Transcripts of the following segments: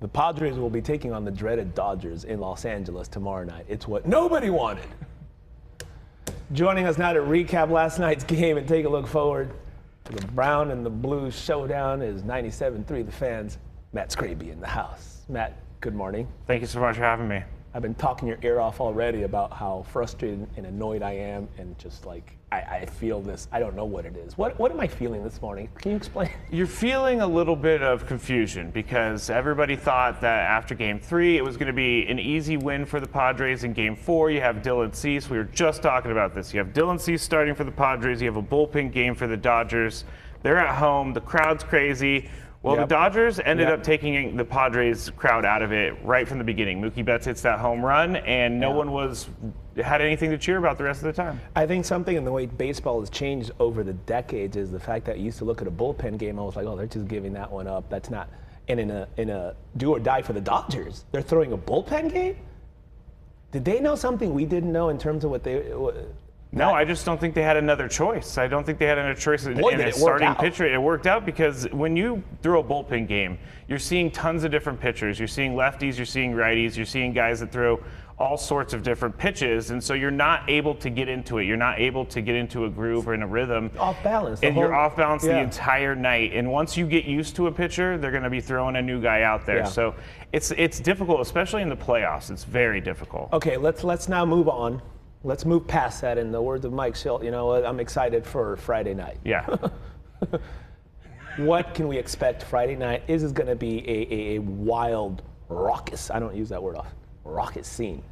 The Padres will be taking on the dreaded Dodgers in Los Angeles tomorrow night. It's what nobody wanted. Joining us now to recap last night's game and take a look forward to the Brown and the Blue showdown is 97.3 The Fans, Matt Skraby in the house. Matt, good morning. Thank you so much for having me. I've been talking your ear off already about how frustrated and annoyed I am, and just like I feel this. I don't know what it is. What am I feeling this morning? Can you explain? You're feeling a little bit of confusion because everybody thought that after Game 3 it was going to be an easy win for the Padres. In Game 4 you have Dylan Cease. We were just talking about this. You have Dylan Cease starting for the Padres. You have a bullpen game for the Dodgers. They're at home. The crowd's crazy. Well, the Dodgers ended up taking the Padres crowd out of it right from the beginning. Mookie Betts hits that home run, and no one had anything to cheer about the rest of the time. I think something in the way baseball has changed over the decades is the fact that you used to look at a bullpen game, I was like, oh, they're just giving that one up. That's not. And in a do or die for the Dodgers, they're throwing a bullpen game? Did they know something we didn't know in terms of what they... No, I just don't think they had another choice. I don't think they had another choice in a starting pitcher. It worked out because when you throw a bullpen game, you're seeing tons of different pitchers. You're seeing lefties, you're seeing righties, you're seeing guys that throw all sorts of different pitches, and so you're not able to get into it. You're not able to get into a groove or in a rhythm. Off balance. And you're off balance the entire night. And once you get used to a pitcher, they're going to be throwing a new guy out there. Yeah. So it's difficult, especially in the playoffs. It's very difficult. Okay, let's now move on. Let's move past that. In the words of Mike Schilt, I'm excited for Friday night. Yeah. What can we expect Friday night? Is this going to be a wild, raucous, I don't use that word often, raucous scene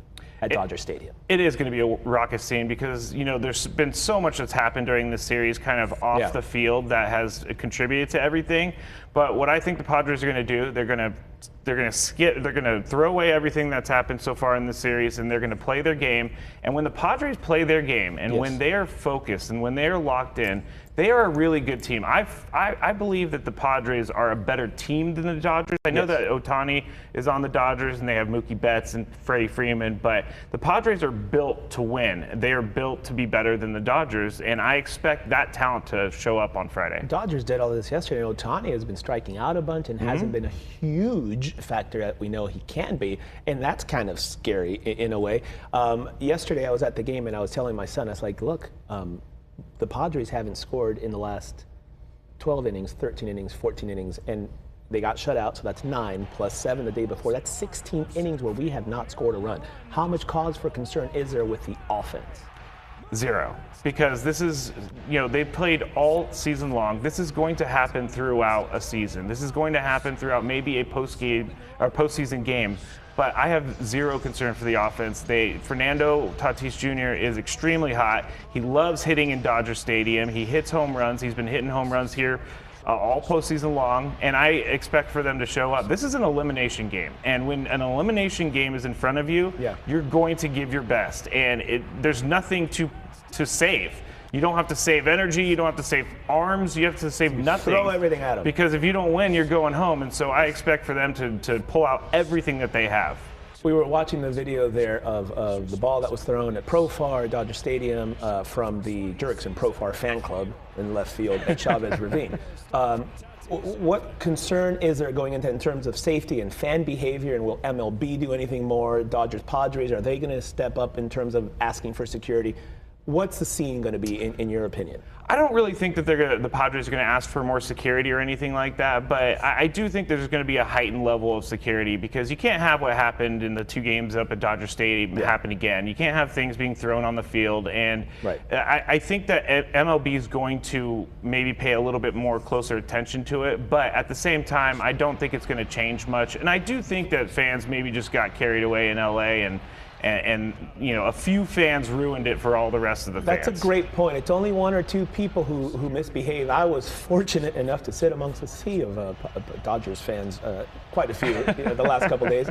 at Dodger Stadium? It is going to be a raucous scene because, there's been so much that's happened during this series kind of off the field that has contributed to everything. But what I think the Padres are going to do, they're going to throw away everything that's happened so far in the series, and they're going to play their game. And when the Padres play their game, and when they are focused and when they are locked in, they are a really good team. I believe that the Padres are a better team than the Dodgers. I know that Ohtani is on the Dodgers, and they have Mookie Betts and Freddie Freeman, but the Padres are built to win. They are built to be better than the Dodgers, and I expect that talent to show up on Friday. Dodgers did all this yesterday. Ohtani has been striking out a bunch and hasn't been a huge factor that we know he can be, and that's kind of scary in a way. Yesterday I was at the game and I was telling my son, I was like, look, the Padres haven't scored in the last 12 innings, 13 innings, 14 innings, and they got shut out, so that's 9 plus 7 the day before. That's 16 innings where we have not scored a run. How much cause for concern is there with the offense? Zero. Because this is, they played all season long. This is going to happen throughout a season. This is going to happen throughout maybe a postseason game. But I have zero concern for the offense. Fernando Tatis Jr. is extremely hot. He loves hitting in Dodger Stadium. He hits home runs. He's been hitting home runs here all postseason long, and I expect for them to show up. This is an elimination game, and when an elimination game is in front of you, you're going to give your best, and there's nothing to save. You don't have to save energy. You don't have to save arms. You have to save nothing. Throw everything at them. Because if you don't win, you're going home, and so I expect for them to pull out everything that they have. We were watching the video there of the ball that was thrown at Profar at Dodger Stadium from the Jerks and Profar fan club in left field at Chavez Ravine. What concern is there going into in terms of safety and fan behavior, and will MLB do anything more? Dodgers Padres, are they going to step up in terms of asking for security? What's the scene going to be, in your opinion? I don't really think that the Padres are going to ask for more security or anything like that, but I do think there's going to be a heightened level of security because you can't have what happened in the 2 games up at Dodger Stadium happen again. You can't have things being thrown on the field, and I think that MLB is going to maybe pay a little bit more closer attention to it, but at the same time, I don't think it's going to change much, and I do think that fans maybe just got carried away in LA and a few fans ruined it for all the rest of the fans. That's a great point. It's only 1 or 2 people who misbehave. I was fortunate enough to sit amongst a sea of Dodgers fans, quite a few the last couple of days.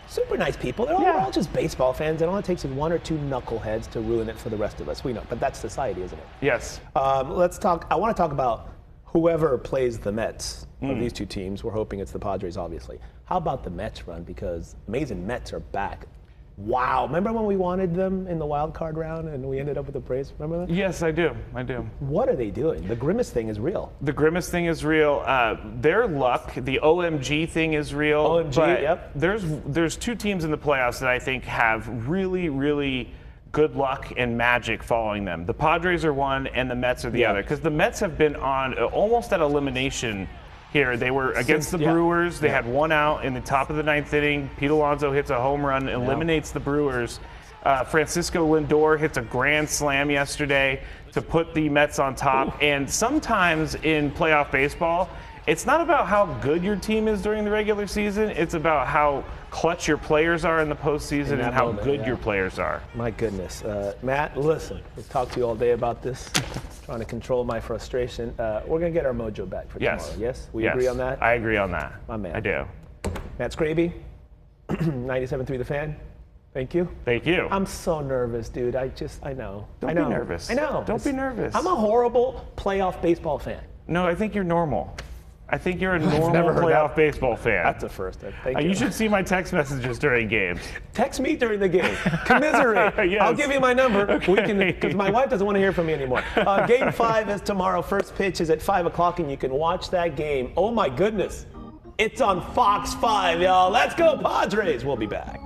Super nice people. They're all just baseball fans, and all it takes is 1 or 2 knuckleheads to ruin it for the rest of us. We know, but that's society, isn't it? Yes. Let's talk. I want to talk about whoever plays the Mets of these 2 teams. We're hoping it's the Padres, obviously. How about the Mets run? Because amazing Mets are back. Wow. Remember when we wanted them in the wild card round and we ended up with the Braves? Remember that? Yes, I do. I do. What are they doing? The grimace thing is real. The grimace thing is real. Their luck, the OMG thing is real. OMG, but yep. There's two teams in the playoffs that I think have really, really good luck and magic following them. The Padres are one, and the Mets are the other. Because the Mets have been on almost at elimination here. They were against the Brewers. They had one out in the top of the ninth inning. Pete Alonso hits a home run, eliminates the Brewers. Francisco Lindor hits a grand slam yesterday to put the Mets on top. And sometimes in playoff baseball, it's not about how good your team is during the regular season. It's about how clutch your players are in the postseason and how good your players are. My goodness. Matt, listen, we've talked to you all day about this, trying to control my frustration. We're going to get our mojo back for tomorrow. Yes? We agree on that? I agree on that. My man. I do. Matt Skraby, 97.3 The Fan. Thank you. Thank you. I'm so nervous, dude. I know. Don't be nervous. I know. Don't be nervous. I'm a horrible playoff baseball fan. No, I think you're normal. I think you're a normal playoff baseball fan. That's a first. Thank you. You should see my text messages during games. Text me during the game. Commiserate. Yes. I'll give you my number. Okay. Because my wife doesn't want to hear from me anymore. Game 5 is tomorrow. First pitch is at 5 o'clock, and you can watch that game. Oh, my goodness. It's on Fox 5, y'all. Let's go, Padres. We'll be back.